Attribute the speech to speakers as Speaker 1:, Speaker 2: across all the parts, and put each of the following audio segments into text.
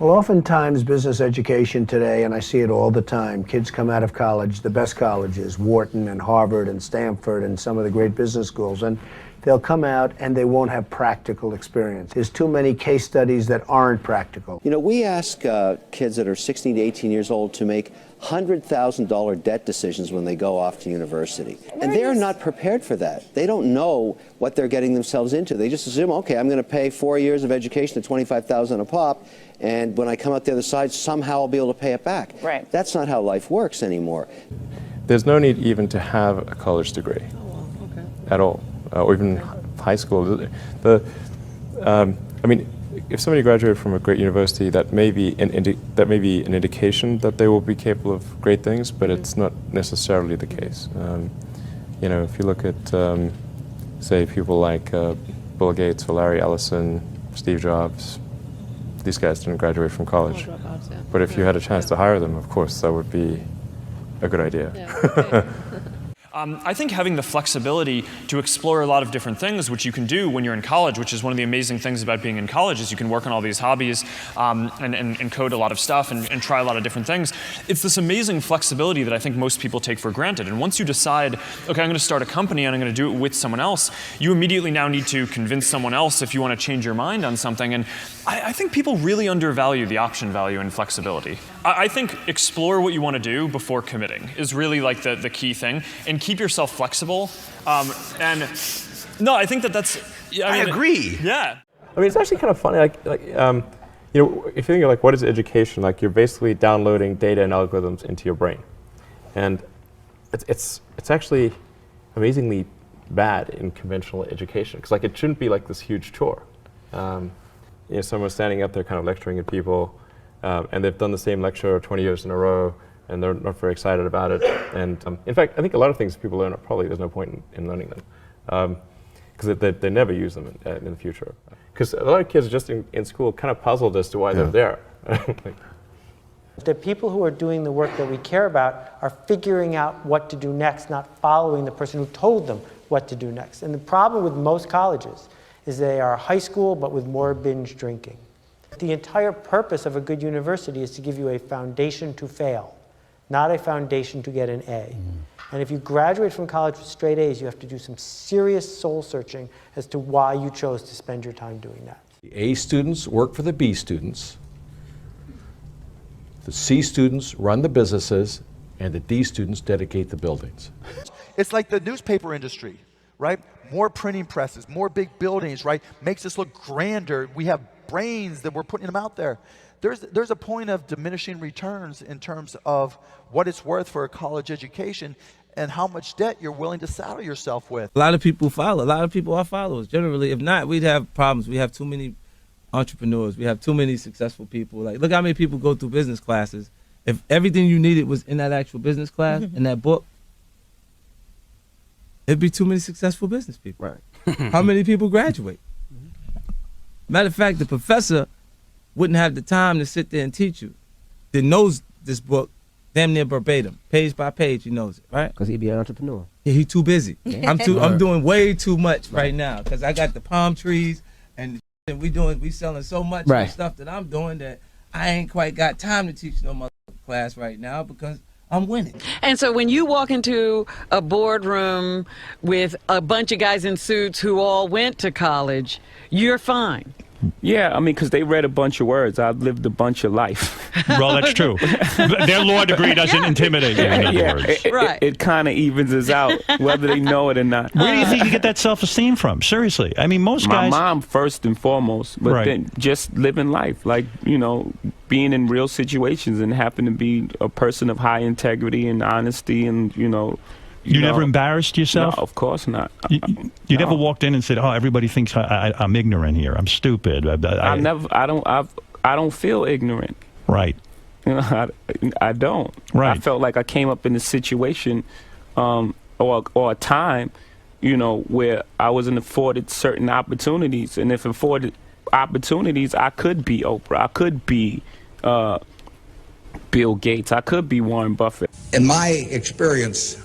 Speaker 1: Well, oftentimes business education today, and I see it all the time, kids come out of college, the best colleges, Wharton and Harvard and Stanford and some of the great business schools, and they'll come out and they won't have practical experience. There's too many case studies that aren't practical.
Speaker 2: You know, we ask kids that are 16 to 18 years old to make $100,000 debt decisions when they go off to university. And they're not prepared for that. They don't know what they're getting themselves into. They just assume, okay, I'm going to pay 4 years of education at $25,000 a pop, and when I come out the other side, somehow I'll be able to pay it back.
Speaker 3: Right.
Speaker 2: That's not how life works anymore.
Speaker 4: There's no need even to have a college degree at all, or even high school. I mean, if somebody graduated from a great university, that may be an indication that they will be capable of great things, but it's not necessarily the case. You know, if you look at, say, people like Bill Gates or Larry Ellison, Steve Jobs, these guys didn't graduate from college. But if you had a chance to hire them, of course, that would be a good idea.
Speaker 3: Yeah,
Speaker 5: I think having the flexibility to explore a lot of different things, which you can do when you're in college, which is one of the amazing things about being in college, is you can work on all these hobbies and code a lot of stuff and try a lot of different things. It's this amazing flexibility that I think most people take for granted. And once you decide, okay, I'm going to start a company and I'm going to do it with someone else, you immediately now need to convince someone else if you want to change your mind on something. And I think people really undervalue the option value and flexibility. I think explore what you want to do before committing is really like the key thing, and keep yourself flexible. And no, I think that's. I
Speaker 6: agree.
Speaker 5: Yeah.
Speaker 4: I mean, it's actually kind of funny. You know, if you think of like what is education, like you're basically downloading data and algorithms into your brain, and it's actually amazingly bad in conventional education because like it shouldn't be like this huge chore. You know, someone's standing up there kind of lecturing at people, and they've done the same lecture 20 years in a row, and they're not very excited about it. And in fact, I think a lot of things people learn, probably there's no point in learning them, because they never use them in the future. Because a lot of kids just in school kind of puzzled as to why they're there.
Speaker 7: The people who are doing the work that we care about are figuring out what to do next, not following the person who told them what to do next. And the problem with most colleges is they are high school, but with more binge drinking. The entire purpose of a good university is to give you a foundation to fail, not a foundation to get an A. And if you graduate from college with straight A's, you have to do some serious soul searching as to why you chose to spend your time doing that.
Speaker 6: The A students work for the B students, the C students run the businesses, and the D students dedicate the buildings.
Speaker 8: It's like the newspaper industry, right? More printing presses, more big buildings, right? Makes us look grander. We have brains that we're putting them out there. There's a point of diminishing returns in terms of what it's worth for a college education and how much debt you're willing to saddle yourself with.
Speaker 9: A lot of people follow. A lot of people are followers. Generally, if not, we'd have problems. We have too many entrepreneurs. We have too many successful people. Like, look how many people go through business classes. If everything you needed was in that actual business class, in that book, it'd be too many successful business people.
Speaker 6: Right.
Speaker 9: How many people graduate? Matter of fact, the professor wouldn't have the time to sit there and teach you. That knows this book damn near verbatim, page by page. He knows it, right?
Speaker 10: Because he'd be an entrepreneur.
Speaker 9: Yeah, he's too busy. I'm doing way too much right now because I got the palm trees and we selling so much of the stuff that I'm doing that I ain't quite got time to teach no mother class right now because I'm winning.
Speaker 3: And so when you walk into a boardroom with a bunch of guys in suits who all went to college, you're fine.
Speaker 11: Yeah, I mean, because they read a bunch of words. I've lived a bunch of life.
Speaker 12: Well, that's true. Their law degree doesn't intimidate you, in other words.
Speaker 11: It kind of evens us out, whether they know it or not.
Speaker 12: Where do you think you get that self-esteem from? Seriously. I mean, most guys...
Speaker 11: My mom, first and foremost, but then just living life. Like, you know, being in real situations and happen to be a person of high integrity and honesty and, you know...
Speaker 12: You never embarrassed yourself?
Speaker 11: No, of course not.
Speaker 12: You never walked in and said, "Oh, everybody thinks I'm ignorant here. I'm stupid."
Speaker 11: I don't feel ignorant.
Speaker 12: Right.
Speaker 11: You know, I don't.
Speaker 12: Right.
Speaker 11: I felt like I came up in a situation, or a time, you know, where I wasn't afforded certain opportunities, and if afforded opportunities, I could be Oprah. I could be Bill Gates. I could be Warren Buffett.
Speaker 13: In my experience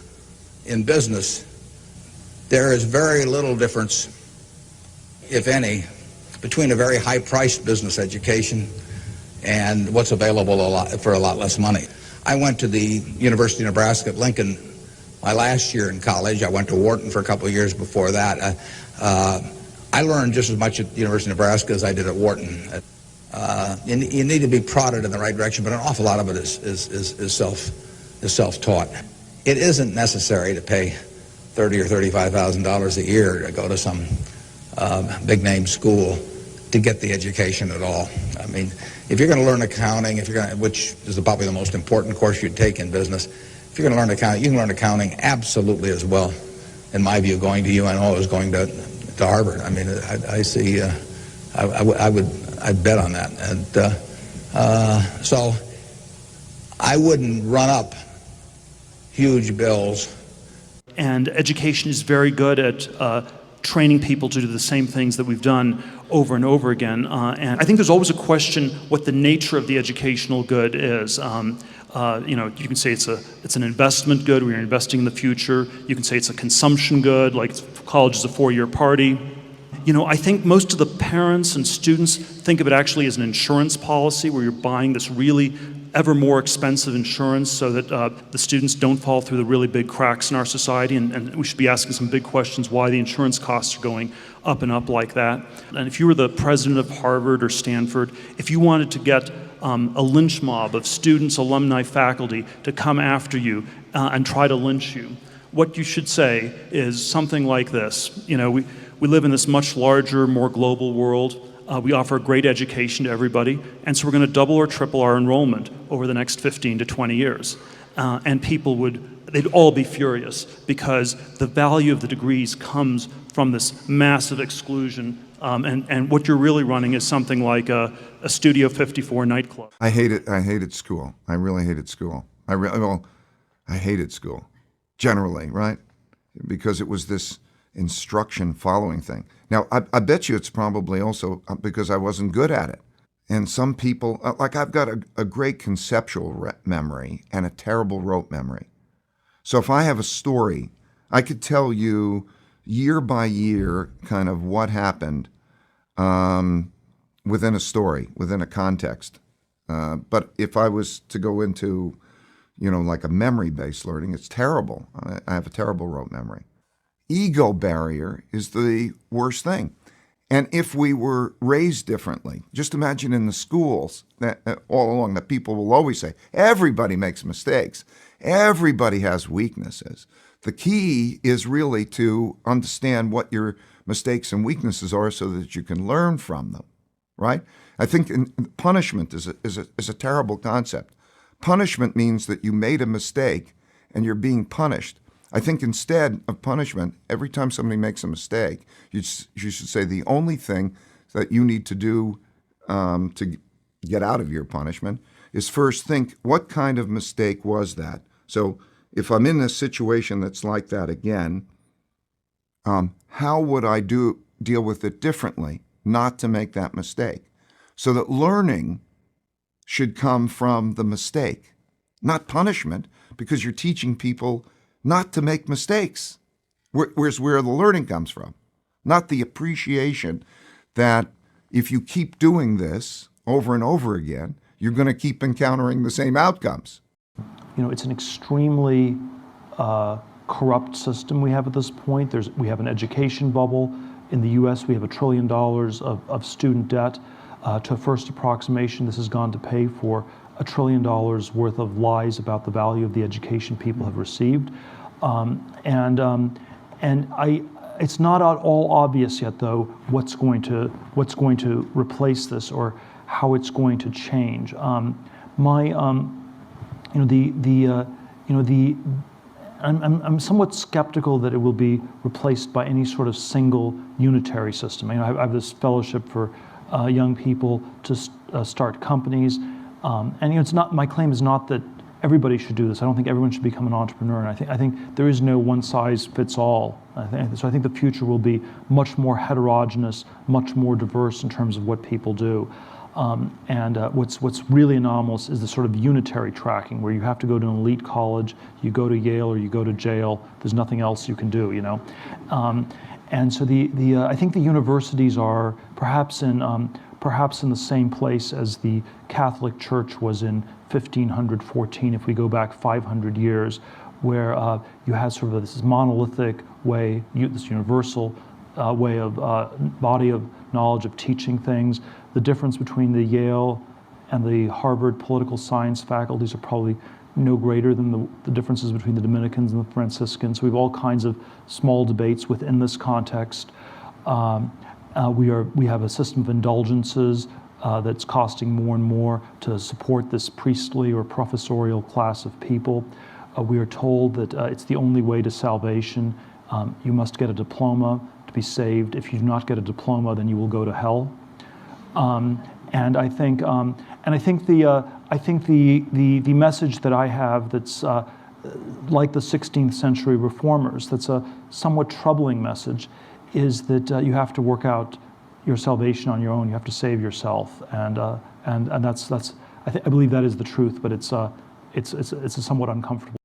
Speaker 13: in business, there is very little difference, if any, between a very high-priced business education and what's available for a lot less money. I went to the University of Nebraska at Lincoln my last year in college. I went to Wharton for a couple of years before that. I learned just as much at the University of Nebraska as I did at Wharton. You need to be prodded in the right direction, but an awful lot of it is self-taught. It isn't necessary to pay $30,000 or $35,000 a year to go to some big-name school to get the education at all. I mean, if you're going to learn accounting, which is probably the most important course you'd take in business, if you're going to learn accounting, you can learn accounting absolutely as well, in my view, going to UNO as going to Harvard. I mean, I see. I'd bet on that, and so I wouldn't run up huge bills.
Speaker 10: And education is very good at training people to do the same things that we've done over and over again. And I think there's always a question what the nature of the educational good is. You can say it's an investment good where you're investing in the future. You can say it's a consumption good, like college is a 4-year party. I think most of the parents and students think of it actually as an insurance policy where you're buying this really ever more expensive insurance so that the students don't fall through the really big cracks in our society, and we should be asking some big questions why the insurance costs are going up and up like that. And if you were the president of Harvard or Stanford, if you wanted to get a lynch mob of students, alumni, faculty to come after you and try to lynch you, what you should say is something like this. We live in this much larger, more global world. We offer a great education to everybody, and so we're going to double or triple our enrollment over the next 15 to 20 years. And people they'd all be furious because the value of the degrees comes from this massive exclusion, and what you're really running is something like a Studio 54 nightclub.
Speaker 14: I hated school. I really hated school. I hated school, generally, right? Because it was this instruction following thing. Now, I bet you it's probably also because I wasn't good at it. And some people, like I've got a great conceptual memory and a terrible rote memory. So if I have a story, I could tell you year by year kind of what happened within a story, within a context. But if I was to go into, like a memory-based learning, it's terrible. I have a terrible rote memory. Ego barrier is the worst thing. And if we were raised differently, just imagine in the schools that all along that people will always say, everybody makes mistakes. Everybody has weaknesses. The key is really to understand what your mistakes and weaknesses are so that you can learn from them, right? I think punishment is a terrible concept. Punishment means that you made a mistake and you're being punished. I think instead of punishment, every time somebody makes a mistake, you should say the only thing that you need to do to get out of your punishment is first think, what kind of mistake was that? So if I'm in a situation that's like that again, how would I deal with it differently, not to make that mistake? So that learning should come from the mistake, not punishment, because you're teaching people not to make mistakes. Where's where the learning comes from, not the appreciation that if you keep doing this over and over again, you're going to keep encountering the same outcomes.
Speaker 15: It's an extremely corrupt system we have at this point. We have an education bubble. In the U.S., we have $1 trillion of student debt. To a first approximation, this has gone to pay for $1 trillion worth of lies about the value of the education people have received. It's not at all obvious yet, though, what's going to replace this or how it's going to change. I'm somewhat skeptical that it will be replaced by any sort of single unitary system. I have this fellowship for young people to start companies, and it's not. My claim is not that everybody should do this. I don't think everyone should become an entrepreneur, and I think there is no one size fits all. So I think the future will be much more heterogeneous, much more diverse in terms of what people do. What's really anomalous is the sort of unitary tracking where you have to go to an elite college, you go to Yale or you go to jail. There's nothing else you can do, And so I think the universities are perhaps in the same place as the Catholic Church was in 1514, if we go back 500 years, where you had sort of this monolithic way, this universal way of body of knowledge of teaching things. The difference between the Yale and the Harvard political science faculties are probably no greater than the differences between the Dominicans and the Franciscans. So we have all kinds of small debates within this context. We have a system of indulgences that's costing more and more to support this priestly or professorial class of people. We are told that it's the only way to salvation. You must get a diploma to be saved. If you do not get a diploma, then you will go to hell. And I think the message that I have that's like the 16th century reformers, that's a somewhat troubling message, is that you have to work out your salvation on your own. You have to save yourself, and that's I believe that is the truth, but it's a somewhat uncomfortable